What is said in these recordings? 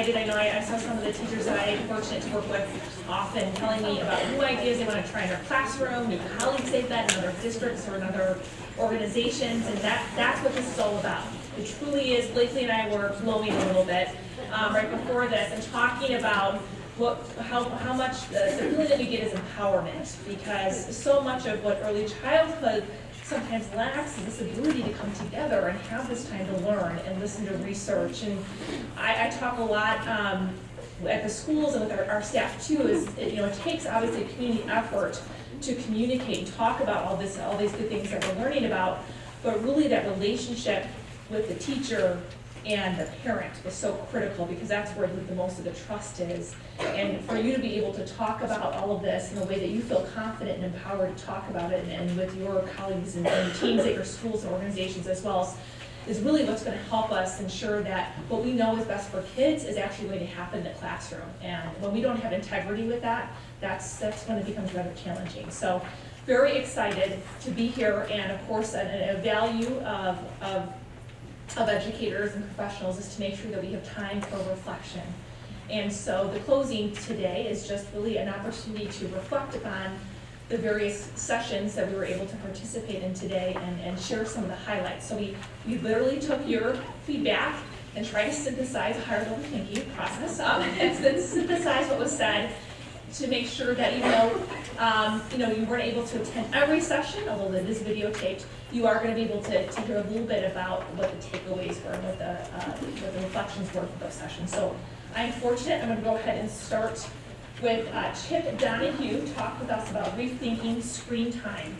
excited. I know I saw some of the teachers that I'm fortunate to work with often telling me about new ideas they want to try in their classroom, new colleagues they've met in other districts or in other organizations, and that's what this is all about. It truly is. Blakely and I were glowing a little bit right before this and talking about how much the feeling that we get is empowerment, because so much of what early childhood sometimes lacks is this ability to come together and have this time to learn and listen to research. And I talk a lot at the schools and with our staff too, is it takes obviously a community effort to communicate and talk about all these good things that we're learning about, but really that relationship with the teacher and the parent is so critical, because that's where the most of the trust is. And for you to be able to talk about all of this in a way that you feel confident and empowered to talk about it, and with your colleagues and teams at your schools and organizations as well, is really what's going to help us ensure that what we know is best for kids is actually going to happen in the classroom. And when we don't have integrity with that, that's when it becomes rather challenging. So very excited to be here, and of course a value of educators and professionals is to make sure that we have time for reflection. And so the closing today is just really an opportunity to reflect upon the various sessions that we were able to participate in today and share some of the highlights. So we literally took your feedback and tried to synthesize a higher level thinking process and then synthesize what was said to make sure that even though you weren't able to attend every session, although it is videotaped, you are going to be able to hear a little bit about what the takeaways were and what the reflections were for those sessions. So I'm fortunate. I'm going to go ahead and start with Chip Donahue talk with us about rethinking screen time.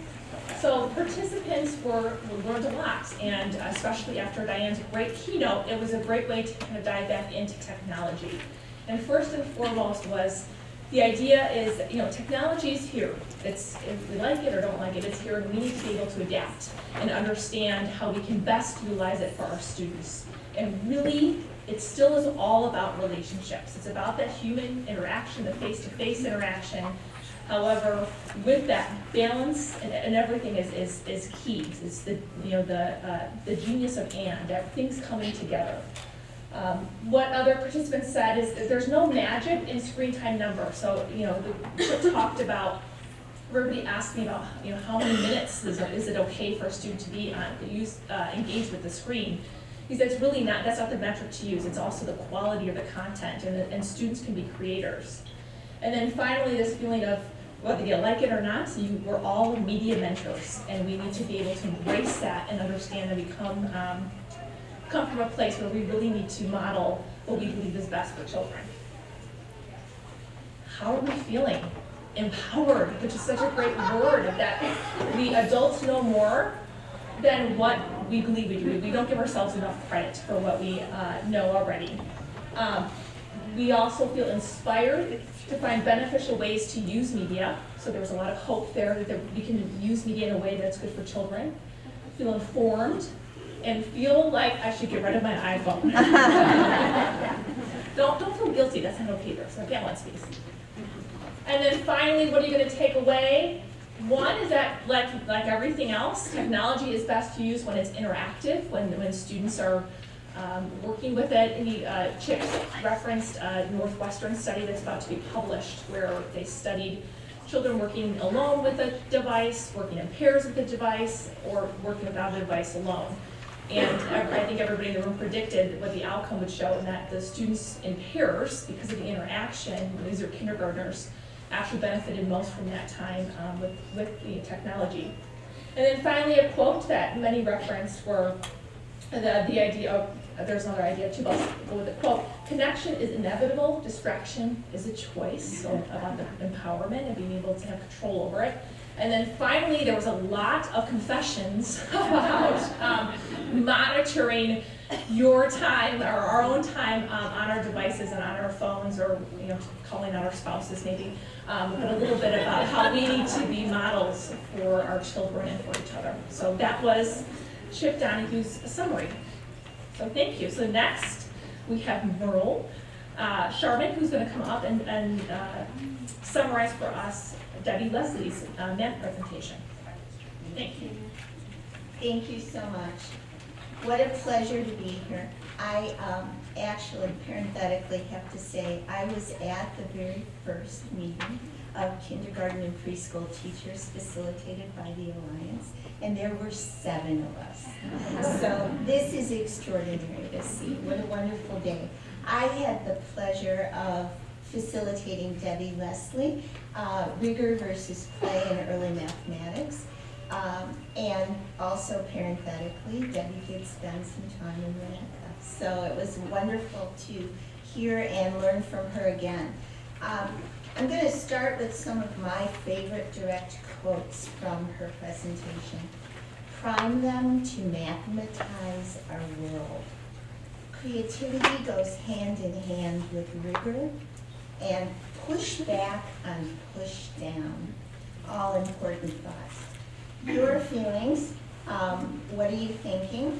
So participants learned a lot, and especially after Diane's great keynote, it was a great way to kind of dive back into technology. And first and foremost was the idea is, technology is here. If we like it or don't like it, it's here, and we need to be able to adapt and understand how we can best utilize it for our students. And really, it still is all about relationships. It's about that human interaction, the face-to-face interaction. However, with that balance and everything is key. It's the genius of that things coming together. What other participants said is that there's no magic in screen time number. So, the talked about, everybody asked me about, how many minutes is it okay for a student to be engaged with the screen. He said it's really not, that's not the metric to use. It's also the quality of the content, and students can be creators. And then finally, this feeling of whether you like it or not, we're all media mentors, and we need to be able to embrace that and understand that we come from a place where we really need to model what we believe is best for children. How are we feeling? Empowered, which is such a great word, that the adults know more than what we believe we do. We don't give ourselves enough credit for what we know already. We also feel inspired to find beneficial ways to use media. So there was a lot of hope there that we can use media in a way that's good for children. Feel informed, and feel like I should get rid of my iPhone. Don't feel guilty, that's not okay either, so balance piece. And then finally, what are you going to take away? One is that, like everything else, technology is best to use when it's interactive, when students are working with it. Chip referenced a Northwestern study that's about to be published, where they studied children working alone with a device, working in pairs with a device, or working without a device alone. And I think everybody in the room predicted what the outcome would show, and that the students in pairs, because of the interaction, these are kindergartners, actually benefited most from that time with the technology. And then finally, a quote that many referenced were the idea of, there's another idea too, but I'll go with the quote, connection is inevitable, distraction is a choice, so about the empowerment and being able to have control over it. And then finally, there was a lot of confessions about monitoring your time, or our own time on our devices and on our phones, or calling out our spouses maybe, but a little bit about how we need to be models for our children and for each other. So that was Chip Donahue's summary. So thank you. So next, we have Merle Scharmann, who's going to come up and summarize for us Debbie Leslie's math presentation. Thank you. Thank you so much. What a pleasure to be here. I actually parenthetically have to say I was at the very first meeting of kindergarten and preschool teachers facilitated by the Alliance, and there were 7 of us. So this is extraordinary to see. What a wonderful day. I had the pleasure of facilitating Debbie Leslie, rigor versus play in early mathematics. And also parenthetically, Debbie did spend some time in Winnetka. So it was wonderful to hear and learn from her again. I'm going to start with some of my favorite direct quotes from her presentation. Prime them to mathematize our world. Creativity goes hand in hand with rigor, and push back on push down. All important thoughts. Your feelings, what are you thinking?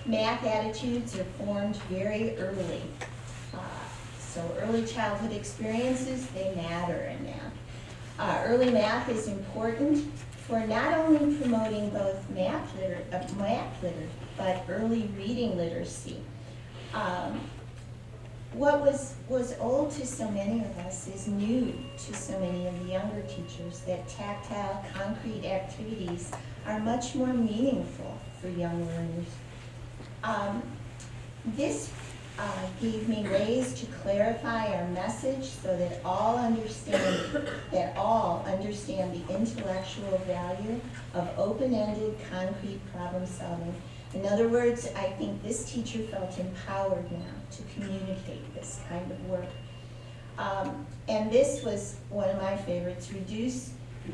Math attitudes are formed very early. So early childhood experiences, they matter in math. Early math is important for not only promoting both math literacy, but early reading literacy. What was old to so many of us is new to so many of the younger teachers, that tactile, concrete activities are much more meaningful for young learners. This gave me ways to clarify our message so that all understand the intellectual value of open-ended, concrete problem solving. In other words, I think this teacher felt empowered now to communicate this kind of work. And this was one of my favorites: reduce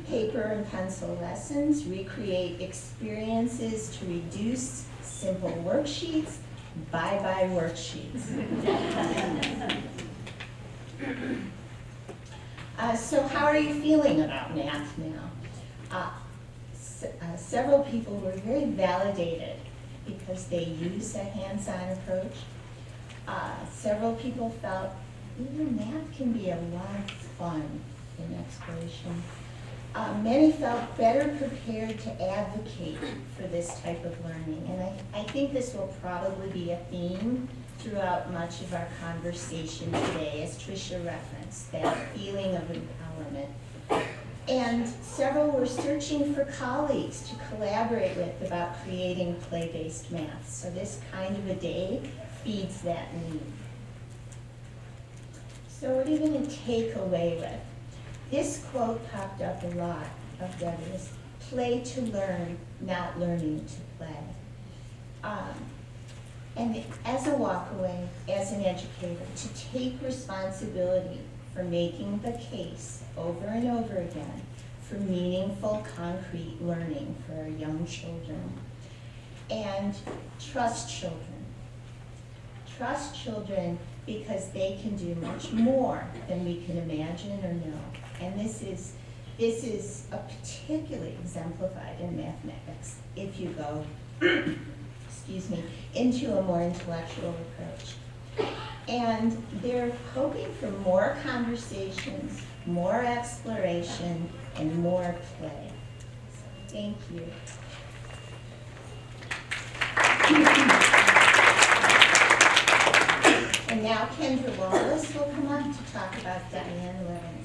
paper and pencil lessons, recreate experiences to reduce simple worksheets, bye-bye worksheets. So how are you feeling about math now? Several people were very validated because they use a hands-on approach. Several people felt math can be a lot of fun in exploration. Many felt better prepared to advocate for this type of learning, and I think this will probably be a theme throughout much of our conversation today, as Trisha referenced, that feeling of empowerment. And several were searching for colleagues to collaborate with about creating play-based math. So this kind of a day feeds that need. So what are you going to take away with? This quote popped up a lot of Debra's: play to learn, not learning to play. And as a walkaway, as an educator, to take responsibility for making the case over and over again for meaningful, concrete learning for our young children. And trust children. Trust children because they can do much more than we can imagine or know. And this is a particularly exemplified in mathematics if you go, excuse me, into a more intellectual approach. And they're hoping for more conversations, more exploration, and more play. So thank you. And now Kendra Wallace will come up to talk about Diane Levins.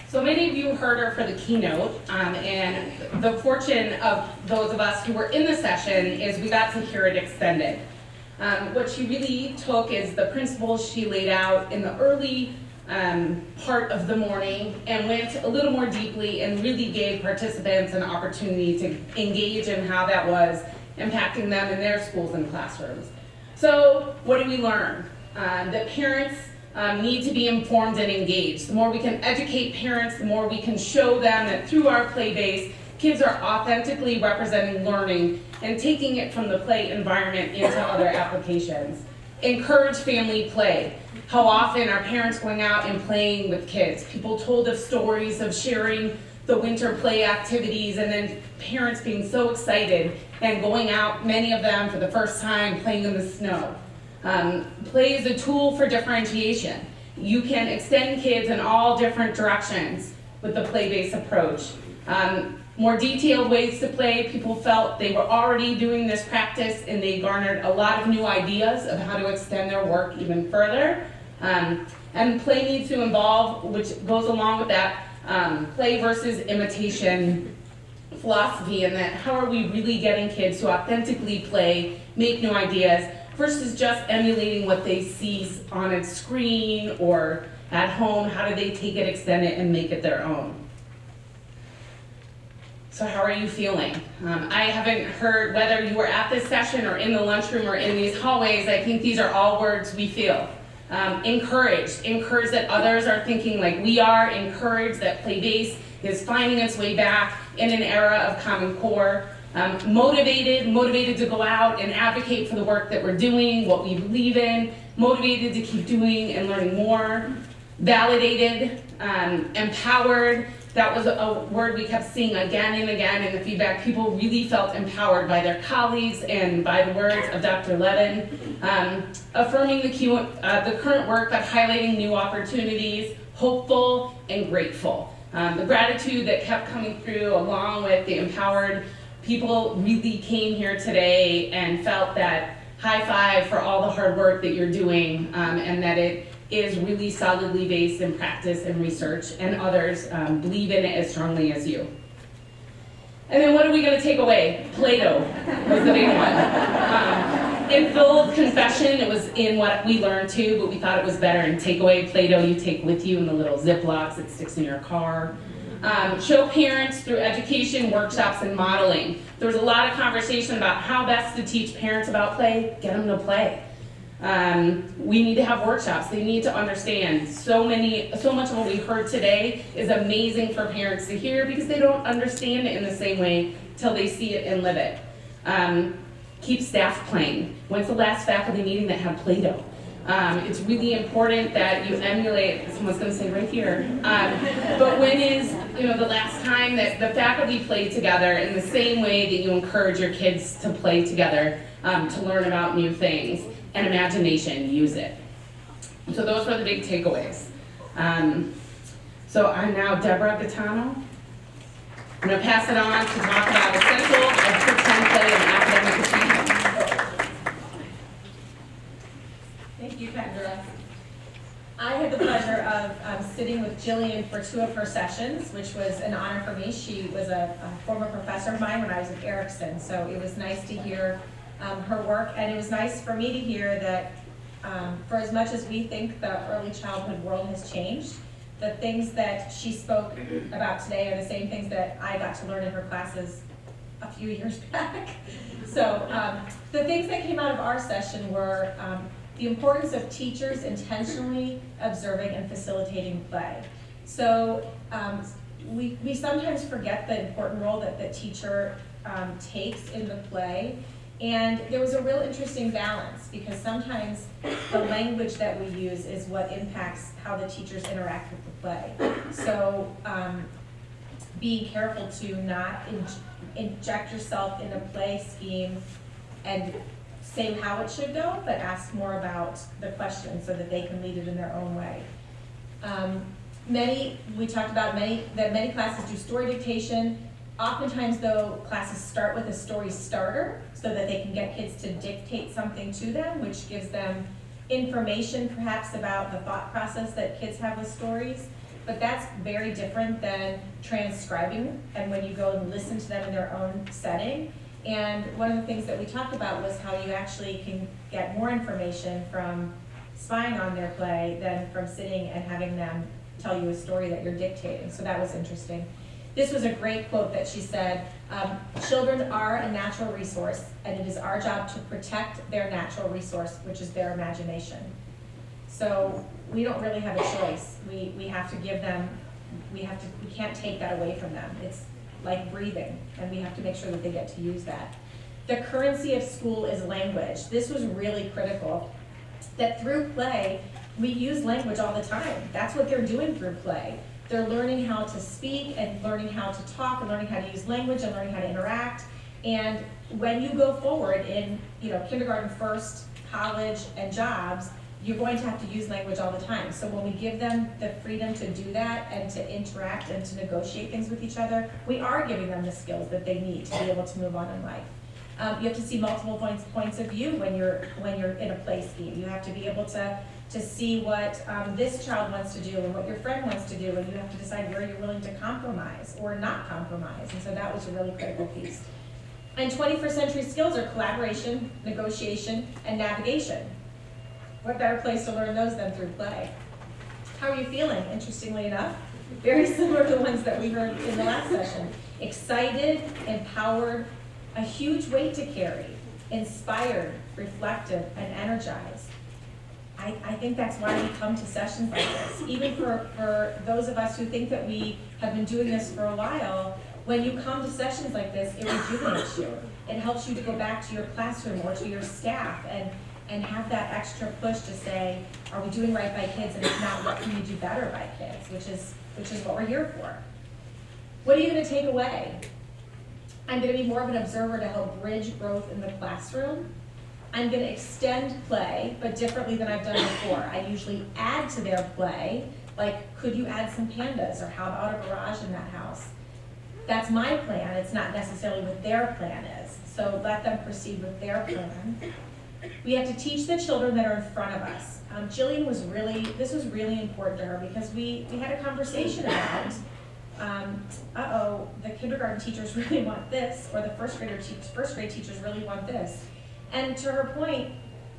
So many of you heard her for the keynote, and the fortune of those of us who were in the session is we got to hear it extended. What she really took is the principles she laid out in the early part of the morning and went a little more deeply and really gave participants an opportunity to engage in how that was impacting them in their schools and classrooms. So what do we learn? That parents need to be informed and engaged. The more we can educate parents, the more we can show them that through our play base, kids are authentically representing learning and taking it from the play environment into other applications. Encourage family play. How often are parents going out and playing with kids? People told us stories of sharing the winter play activities and then parents being so excited and going out, many of them for the first time, playing in the snow. Play is a tool for differentiation. You can extend kids in all different directions. with the play-based approach. More detailed ways to play, people felt they were already doing this practice and they garnered a lot of new ideas of how to extend their work even further. And play needs to involve, which goes along with that, play versus imitation philosophy, and that how are we really getting kids to authentically play, make new ideas, versus just emulating what they see on a screen or at home. How do they take it, extend it, and make it their own? So how are you feeling? I haven't heard whether you were at this session or in the lunchroom or in these hallways. I think these are all words we feel. Encouraged that others are thinking like we are, encouraged that play-based is finding its way back in an era of Common Core, motivated to go out and advocate for the work that we're doing, what we believe in, motivated to keep doing and learning more, validated, empowered. That was a word we kept seeing again and again in the feedback. People really felt empowered by their colleagues and by the words of Dr. Levin. Affirming the current work, but highlighting new opportunities, hopeful and grateful. The gratitude that kept coming through along with the empowered people really came here today and felt that high five for all the hard work that you're doing, and that it is really solidly based in practice and research, and others believe in it as strongly as you. And then what are we going to take away? Play-Doh was the big one. In full confession, it was in what we learned too, but we thought it was better in takeaway. Play-Doh you take with you in the little Ziplocs that sticks in your car. Show parents through education, workshops, and modeling. There was a lot of conversation about how best to teach parents about play. Get them to play. We need to have workshops. They need to understand. So much of what we heard today is amazing for parents to hear because they don't understand it in the same way till they see it and live it. Keep staff playing. When's the last faculty meeting that had Play-Doh? It's really important that you emulate, someone's going to say right here, but when is the last time that the faculty played together in the same way that you encourage your kids to play together to learn about new things? And imagination, use it. So those were the big takeaways. So I'm now Debra Gaetano. I'm going to pass it on to talk about essentials of pretend play and academic achievement. Thank you, Kendra. I had the pleasure of sitting with Jillian for 2 of her sessions, which was an honor for me. She was a former professor of mine when I was at Erickson, so it was nice to hear her work, and it was nice for me to hear that for as much as we think the early childhood world has changed, the things that she spoke about today are the same things that I got to learn in her classes a few years back. So the things that came out of our session were the importance of teachers intentionally observing and facilitating play. So we sometimes forget the important role that the teacher takes in the play. And there was a real interesting balance because sometimes the language that we use is what impacts how the teachers interact with the play. So being careful to not inject yourself in a play scheme and say how it should go, but ask more about the question so that they can lead it in their own way. We talked about many classes do story dictation. Oftentimes, though, classes start with a story starter so that they can get kids to dictate something to them, which gives them information perhaps about the thought process that kids have with stories. But that's very different than transcribing and when you go and listen to them in their own setting. And one of the things that we talked about was how you actually can get more information from spying on their play than from sitting and having them tell you a story that you're dictating. So that was interesting. This was a great quote that she said, children are a natural resource, and it is our job to protect their natural resource, which is their imagination. So we don't really have a choice. We have to give them, we can't take that away from them. It's like breathing, and we have to make sure that they get to use that. The currency of school is language. This was really critical, that through play, we use language all the time. That's what they're doing through play. They're learning how to speak and learning how to talk and learning how to use language and learning how to interact. And when you go forward in kindergarten, first, college, and jobs, you're going to have to use language all the time. So when we give them the freedom to do that and to interact and to negotiate things with each other, we are giving them the skills that they need to be able to move on in life. You have to see multiple points of view when you're in a play scheme. You have to be able to see what this child wants to do and what your friend wants to do, and you have to decide where you're willing to compromise or not compromise. And so that was a really critical piece. And 21st century skills are collaboration, negotiation, and navigation. What better place to learn those than through play? How are you feeling? Interestingly enough, very similar to the ones that we heard in the last session. Excited, empowered, a huge weight to carry, inspired, reflective, and energized. I think that's why we come to sessions like this. Even for those of us who think that we have been doing this for a while, when you come to sessions like this, it rejuvenates you. It helps you to go back to your classroom or to your staff and have that extra push to say, are we doing right by kids? And if not, what can we do better by kids? Which is what we're here for. What are you going to take away? I'm going to be more of an observer to help bridge growth in the classroom. I'm going to extend play, but differently than I've done before. I usually add to their play, like, could you add some pandas, or how about a garage in that house? That's my plan. It's not necessarily what their plan is. So let them proceed with their plan. We have to teach the children that are in front of us. Jillian this was really important to her because we had a conversation about, the kindergarten teachers really want this, or the first grade teachers really want this. And to her point,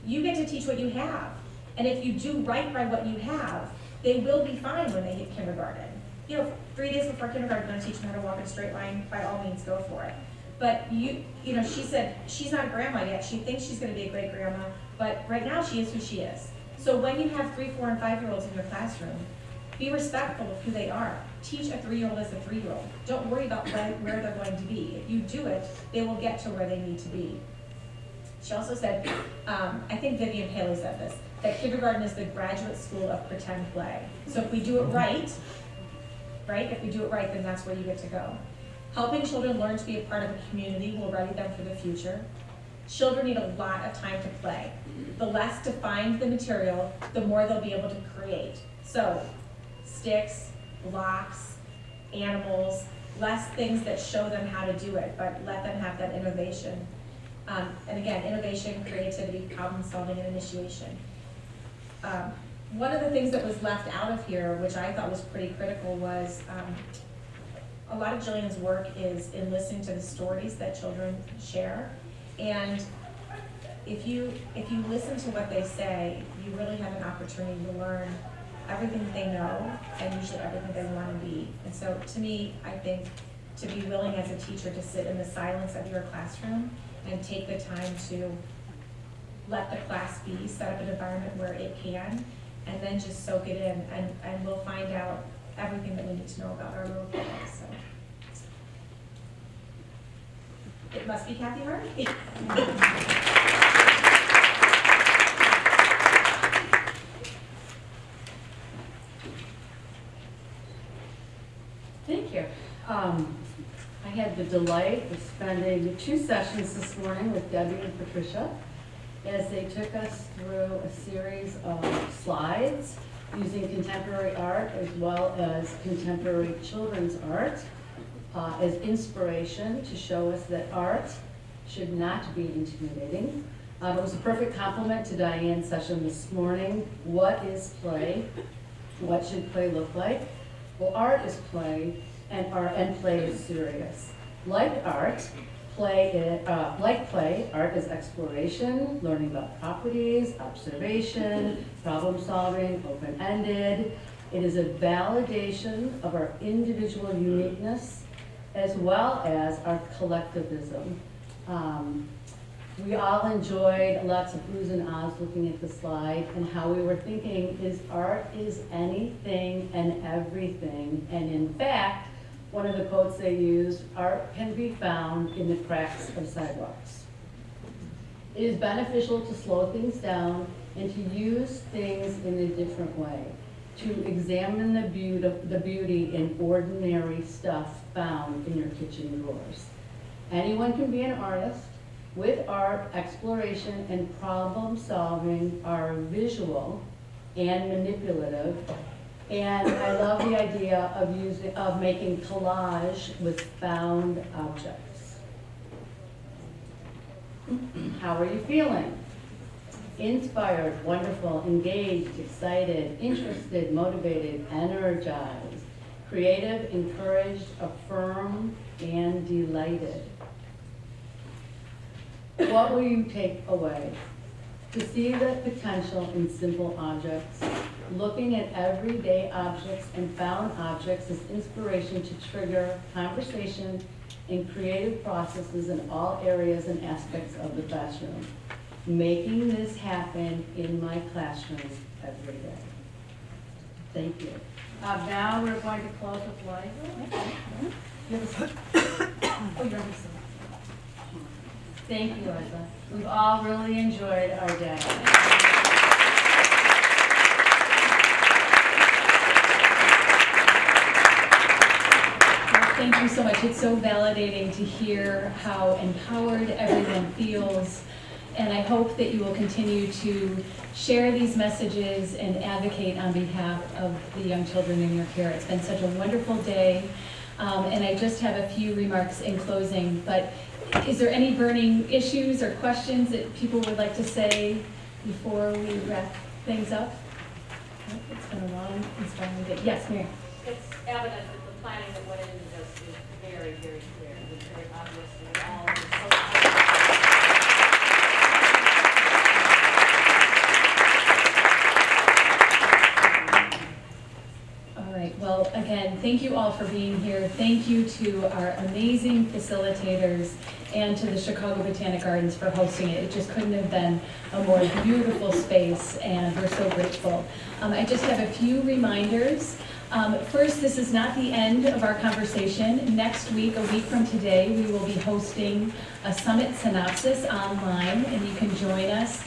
you get to teach what you have. And if you do right by what you have, they will be fine when they hit kindergarten. 3 days before kindergarten, you're going to teach them how to walk in a straight line, by all means, go for it. But she said she's not a grandma yet. She thinks she's going to be a great grandma, but right now she is who she is. So when you have 3, 4, and 5-year-olds in your classroom, be respectful of who they are. Teach a 3-year-old as a 3-year-old. Don't worry about where they're going to be. If you do it, they will get to where they need to be. She also said, I think Vivian Paley said this, that kindergarten is the graduate school of pretend play. So if we do it right, if we do it right, then that's where you get to go. Helping children learn to be a part of a community will ready them for the future. Children need a lot of time to play. The less defined the material, the more they'll be able to create. So, sticks, blocks, animals, less things that show them how to do it, but let them have that innovation. And again, innovation, creativity, problem solving, and initiation. One of the things that was left out of here, which I thought was pretty critical, was a lot of Jillian's work is in listening to the stories that children share. And if you listen to what they say, you really have an opportunity to learn everything that they know and usually everything they want to be. And so to me, I think to be willing as a teacher to sit in the silence of your classroom and take the time to let the class be, set up an environment where it can, and then just soak it in, and we'll find out everything that we need to know about our little kiddos. So. It must be Kathy Harvey. Thank you. I had the delight of spending 2 sessions this morning with Debbie and Patricia as they took us through a series of slides using contemporary art as well as contemporary children's art as inspiration to show us that art should not be intimidating. It was a perfect complement to Diane's session this morning. What is play? What should play look like? Well, art is play, and play is serious. Like play, art is exploration, learning about properties, observation, problem solving, open-ended. It is a validation of our individual uniqueness as well as our collectivism. We all enjoyed lots of oohs and ahs looking at the slide and how we were thinking is art is anything and everything. And in fact, one of the quotes they used, art can be found in the cracks of sidewalks. It is beneficial to slow things down and to use things in a different way, to examine the beauty in ordinary stuff found in your kitchen drawers. Anyone can be an artist, with art, exploration, and problem solving are visual and manipulative. And I love the idea of making collage with found objects. How are you feeling? Inspired, wonderful, engaged, excited, interested, motivated, energized, creative, encouraged, affirmed, and delighted. What will you take away? To see the potential in simple objects. Looking at everyday objects and found objects is inspiration to trigger conversation and creative processes in all areas and aspects of the classroom. Making this happen in my classroom every day. Thank you. Now we're going to close with Liza. Thank you, Liza. We've all really enjoyed our day. Thank you so much. It's so validating to hear how empowered everyone feels. And I hope that you will continue to share these messages and advocate on behalf of the young children in your care. It's been such a wonderful day. And I just have a few remarks in closing, but is there any burning issues or questions that people would like to say before we wrap things up? It's been a long, inspiring day. Yes, Mary? It's evident that the planning that went into this is very, very clear. It's very obvious that all is so. All right, well, again, thank you all for being here. Thank you to our amazing facilitators and to the Chicago Botanic Gardens for hosting it. It just couldn't have been a more beautiful space, and we're so grateful. I just have a few reminders. First, this is not the end of our conversation. Next week, a week from today, we will be hosting a summit synopsis online, and you can join us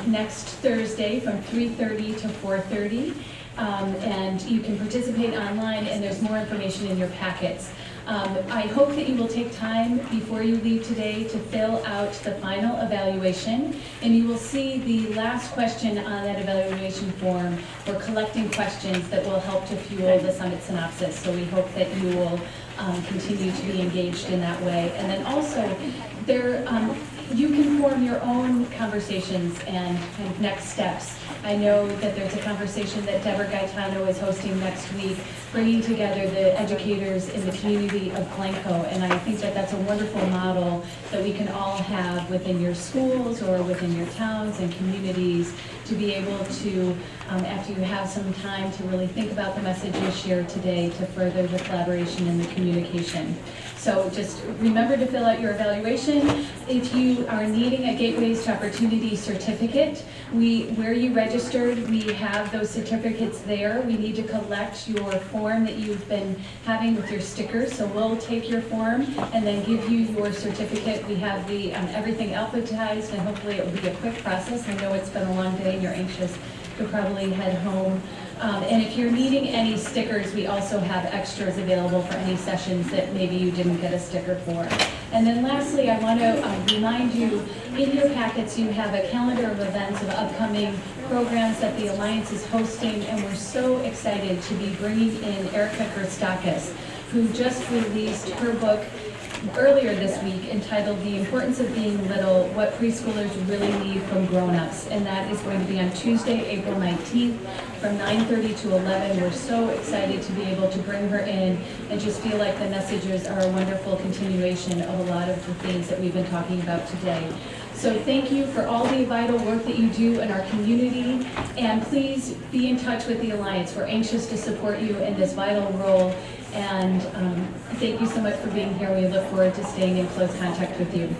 next Thursday from 3:30 to 4:30. And you can participate online, and there's more information in your packets. I hope that you will take time before you leave today to fill out the final evaluation, and you will see the last question on that evaluation form. We're collecting questions that will help to fuel the summit synopsis, so we hope that you will continue to be engaged in that way. And then also, you can form your own conversations and kind of next steps. I know that there's a conversation that Debra Gaetano is hosting next week, bringing together the educators in the community of Glencoe, and I think that that's a wonderful model that we can all have within your schools or within your towns and communities to be able to, after you have some time to really think about the messages shared today, to further the collaboration and the communication. So just remember to fill out your evaluation. If you are needing a Gateways to Opportunity certificate, where you registered, we have those certificates there. We need to collect your form that you've been having with your stickers, so we'll take your form and then give you your certificate. We have the everything alphabetized, and hopefully it will be a quick process. I know it's been a long day and you're anxious to probably head home. And if you're needing any stickers, we also have extras available for any sessions that maybe you didn't get a sticker for. And then lastly, I want to remind you, in your packets you have a calendar of events of upcoming programs that the Alliance is hosting, and we're so excited to be bringing in Erica Christakis, who just released her book earlier this week entitled The Importance of Being Little, What Preschoolers Really Need from Grown-Ups. And that is going to be on Tuesday, April 19th from 9:30 to 11. We're so excited to be able to bring her in and just feel like the messages are a wonderful continuation of a lot of the things that we've been talking about today. So thank you for all the vital work that you do in our community, and please be in touch with the Alliance. We're anxious to support you in this vital role, and thank you so much for being here. We look forward to staying in close contact with you.